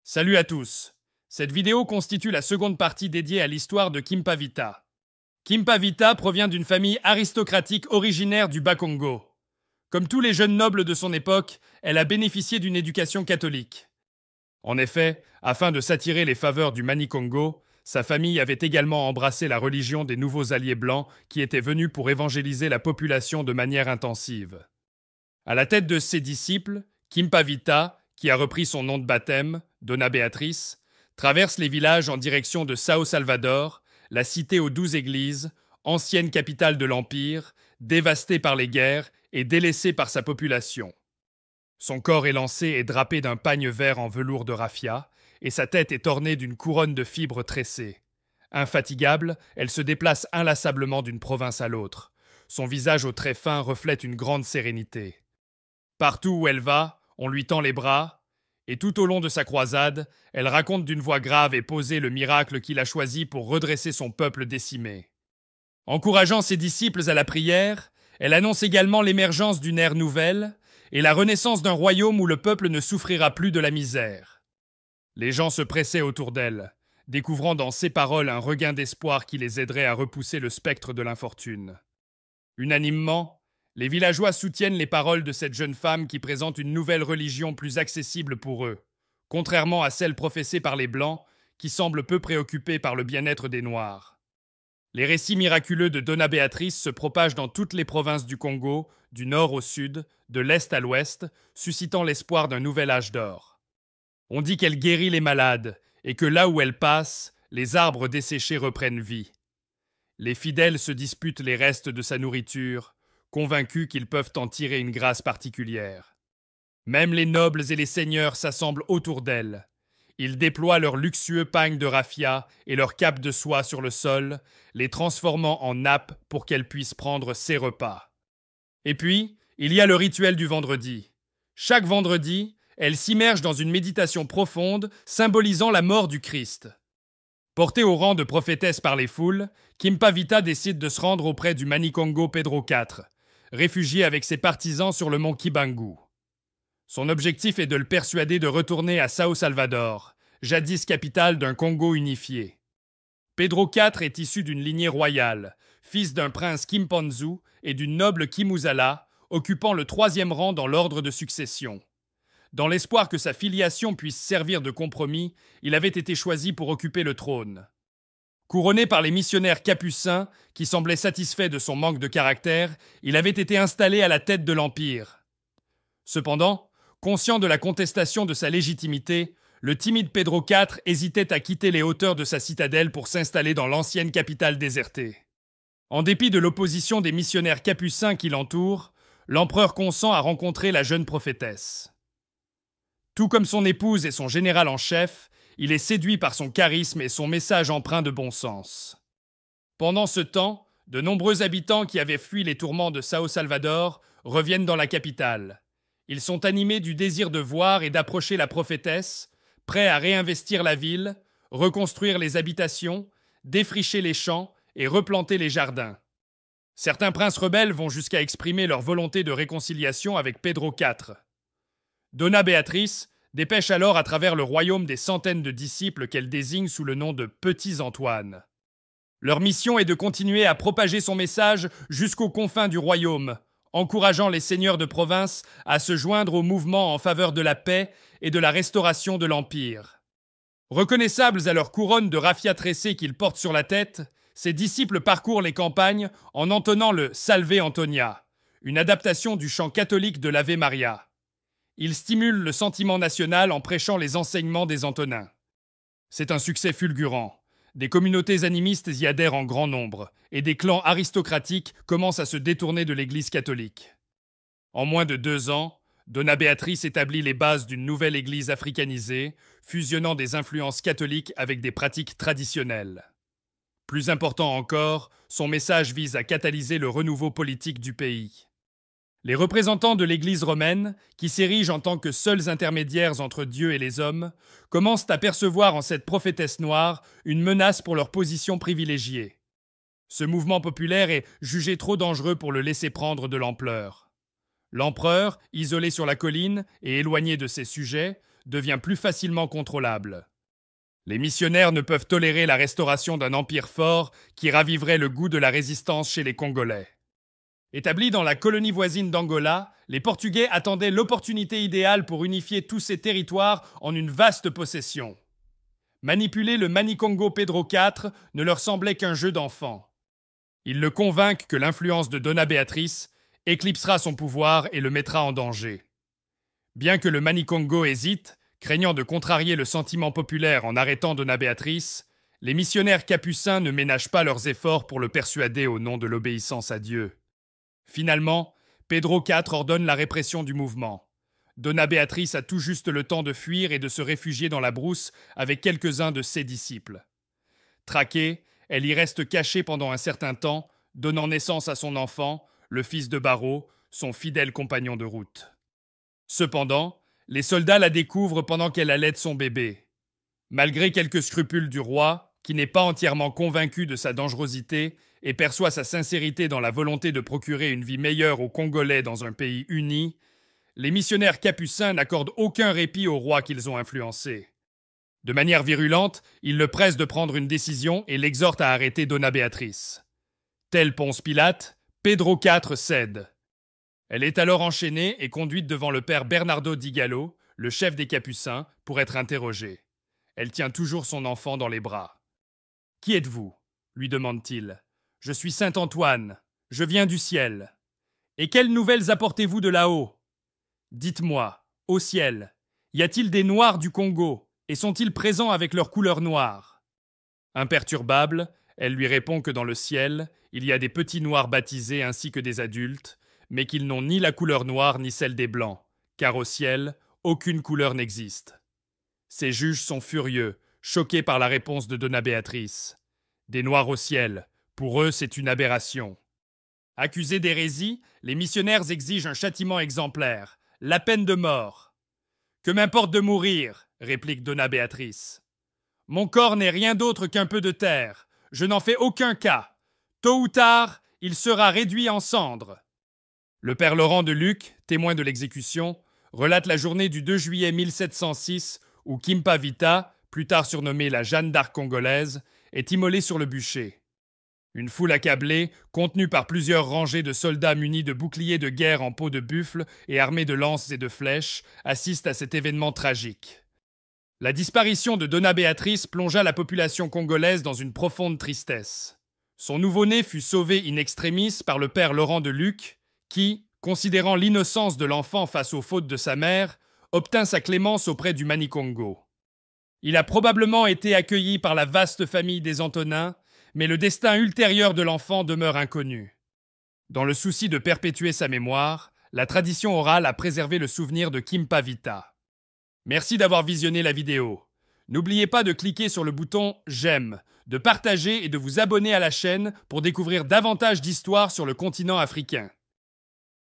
Salut à tous. Cette vidéo constitue la seconde partie dédiée à l'histoire de Kimpavita. Kimpavita provient d'une famille aristocratique originaire du Bas-Congo. Comme tous les jeunes nobles de son époque, elle a bénéficié d'une éducation catholique. En effet, afin de s'attirer les faveurs du Mani-Congo, sa famille avait également embrassé la religion des nouveaux alliés blancs qui étaient venus pour évangéliser la population de manière intensive. À la tête de ses disciples, Kimpavita, qui a repris son nom de baptême, Dona Beatriz, traverse les villages en direction de Sao Salvador, la cité aux 12 églises, ancienne capitale de l'Empire, dévastée par les guerres et délaissée par sa population. Son corps élancé est drapé d'un pagne vert en velours de raffia, et sa tête est ornée d'une couronne de fibres tressées. Infatigable, elle se déplace inlassablement d'une province à l'autre. Son visage aux traits fins reflète une grande sérénité. Partout où elle va, on lui tend les bras, et tout au long de sa croisade, elle raconte d'une voix grave et posée le miracle qu'il a choisi pour redresser son peuple décimé. Encourageant ses disciples à la prière, elle annonce également l'émergence d'une ère nouvelle et la renaissance d'un royaume où le peuple ne souffrira plus de la misère. Les gens se pressaient autour d'elle, découvrant dans ses paroles un regain d'espoir qui les aiderait à repousser le spectre de l'infortune. Unanimement, les villageois soutiennent les paroles de cette jeune femme qui présente une nouvelle religion plus accessible pour eux, contrairement à celle professée par les Blancs, qui semblent peu préoccupés par le bien-être des Noirs. Les récits miraculeux de Dona Beatriz se propagent dans toutes les provinces du Congo, du nord au sud, de l'est à l'ouest, suscitant l'espoir d'un nouvel âge d'or. On dit qu'elle guérit les malades, et que là où elle passe, les arbres desséchés reprennent vie. Les fidèles se disputent les restes de sa nourriture, convaincus qu'ils peuvent en tirer une grâce particulière. Même les nobles et les seigneurs s'assemblent autour d'elle. Ils déploient leurs luxueux pagnes de raffia et leurs capes de soie sur le sol, les transformant en nappes pour qu'elle puisse prendre ses repas. Et puis, il y a le rituel du vendredi. Chaque vendredi, elle s'immerge dans une méditation profonde symbolisant la mort du Christ. Portée au rang de prophétesse par les foules, Kimpavita décide de se rendre auprès du Mani-Congo Pedro IV, réfugié avec ses partisans sur le mont Kibangu. Son objectif est de le persuader de retourner à Sao Salvador, jadis capitale d'un Congo unifié. Pedro IV est issu d'une lignée royale, fils d'un prince Kimpanzu et d'une noble Kimuzala, occupant le 3e rang dans l'ordre de succession. Dans l'espoir que sa filiation puisse servir de compromis, il avait été choisi pour occuper le trône. Couronné par les missionnaires capucins, qui semblaient satisfaits de son manque de caractère, il avait été installé à la tête de l'Empire. Cependant, conscient de la contestation de sa légitimité, le timide Pedro IV hésitait à quitter les hauteurs de sa citadelle pour s'installer dans l'ancienne capitale désertée. En dépit de l'opposition des missionnaires capucins qui l'entourent, l'empereur consent à rencontrer la jeune prophétesse. Tout comme son épouse et son général en chef, il est séduit par son charisme et son message empreint de bon sens. Pendant ce temps, de nombreux habitants qui avaient fui les tourments de Sao Salvador reviennent dans la capitale. Ils sont animés du désir de voir et d'approcher la prophétesse, prêts à réinvestir la ville, reconstruire les habitations, défricher les champs et replanter les jardins. Certains princes rebelles vont jusqu'à exprimer leur volonté de réconciliation avec Pedro IV. Dona Beatriz dépêche alors à travers le royaume des centaines de disciples qu'elle désigne sous le nom de Petits Antoine. Leur mission est de continuer à propager son message jusqu'aux confins du royaume, encourageant les seigneurs de province à se joindre au mouvement en faveur de la paix et de la restauration de l'Empire. Reconnaissables à leur couronne de raffia tressée qu'ils portent sur la tête, ces disciples parcourent les campagnes en entonnant le Salve Antonia, une adaptation du chant catholique de l'Ave Maria. Ils stimulent le sentiment national en prêchant les enseignements des Antonins. C'est un succès fulgurant. Des communautés animistes y adhèrent en grand nombre, et des clans aristocratiques commencent à se détourner de l'Église catholique. En moins de 2 ans, Dona Beatriz établit les bases d'une nouvelle Église africanisée, fusionnant des influences catholiques avec des pratiques traditionnelles. Plus important encore, son message vise à catalyser le renouveau politique du pays. Les représentants de l'Église romaine, qui s'érigent en tant que seuls intermédiaires entre Dieu et les hommes, commencent à percevoir en cette prophétesse noire une menace pour leur position privilégiée. Ce mouvement populaire est jugé trop dangereux pour le laisser prendre de l'ampleur. L'empereur, isolé sur la colline et éloigné de ses sujets, devient plus facilement contrôlable. Les missionnaires ne peuvent tolérer la restauration d'un empire fort qui raviverait le goût de la résistance chez les Congolais. Établis dans la colonie voisine d'Angola, les Portugais attendaient l'opportunité idéale pour unifier tous ces territoires en une vaste possession. Manipuler le Manicongo Pedro IV ne leur semblait qu'un jeu d'enfant. Ils le convainquent que l'influence de Dona Béatrice éclipsera son pouvoir et le mettra en danger. Bien que le Manicongo hésite, craignant de contrarier le sentiment populaire en arrêtant Dona Béatrice, les missionnaires capucins ne ménagent pas leurs efforts pour le persuader au nom de l'obéissance à Dieu. Finalement, Pedro IV ordonne la répression du mouvement. Dona Béatrice a tout juste le temps de fuir et de se réfugier dans la brousse avec quelques-uns de ses disciples. Traquée, elle y reste cachée pendant un certain temps, donnant naissance à son enfant, le fils de Barreau, son fidèle compagnon de route. Cependant, les soldats la découvrent pendant qu'elle allaite son bébé. Malgré quelques scrupules du roi, qui n'est pas entièrement convaincu de sa dangerosité et perçoit sa sincérité dans la volonté de procurer une vie meilleure aux Congolais dans un pays uni, les missionnaires capucins n'accordent aucun répit au roi qu'ils ont influencé. De manière virulente, ils le pressent de prendre une décision et l'exhortent à arrêter Dona Béatrice. Tel Ponce Pilate, Pedro IV cède. Elle est alors enchaînée et conduite devant le père Bernardo di Gallo, le chef des Capucins, pour être interrogée. Elle tient toujours son enfant dans les bras. « Qui êtes-vous » lui demande-t-il. « Je suis saint Antoine. Je viens du ciel. Et quelles nouvelles apportez-vous de là-haut ? Dites-moi, au ciel, y a-t-il des Noirs du Congo, et sont-ils présents avec leur couleur noire ?» Imperturbable, elle lui répond que dans le ciel, il y a des petits Noirs baptisés ainsi que des adultes, mais qu'ils n'ont ni la couleur noire ni celle des Blancs, car au ciel, aucune couleur n'existe. Ces juges sont furieux, choqués par la réponse de Dona Béatrice. Des Noirs au ciel, pour eux c'est une aberration. Accusés d'hérésie, les missionnaires exigent un châtiment exemplaire, la peine de mort. « Que m'importe de mourir » réplique Dona Béatrice. « Mon corps n'est rien d'autre qu'un peu de terre. Je n'en fais aucun cas. Tôt ou tard, il sera réduit en cendres. » Le père Laurent de Luc, témoin de l'exécution, relate la journée du 2 juillet 1706 où Kimpa Vita, plus tard surnommée la Jeanne d'Arc congolaise, est immolée sur le bûcher. Une foule accablée, contenue par plusieurs rangées de soldats munis de boucliers de guerre en peau de buffle et armés de lances et de flèches, assiste à cet événement tragique. La disparition de Dona Béatrice plongea la population congolaise dans une profonde tristesse. Son nouveau-né fut sauvé in extremis par le père Laurent de Luc, qui, considérant l'innocence de l'enfant face aux fautes de sa mère, obtint sa clémence auprès du Manicongo. Il a probablement été accueilli par la vaste famille des Antonins, mais le destin ultérieur de l'enfant demeure inconnu. Dans le souci de perpétuer sa mémoire, la tradition orale a préservé le souvenir de Kimpa Vita. Merci d'avoir visionné la vidéo. N'oubliez pas de cliquer sur le bouton « J'aime », de partager et de vous abonner à la chaîne pour découvrir davantage d'histoires sur le continent africain.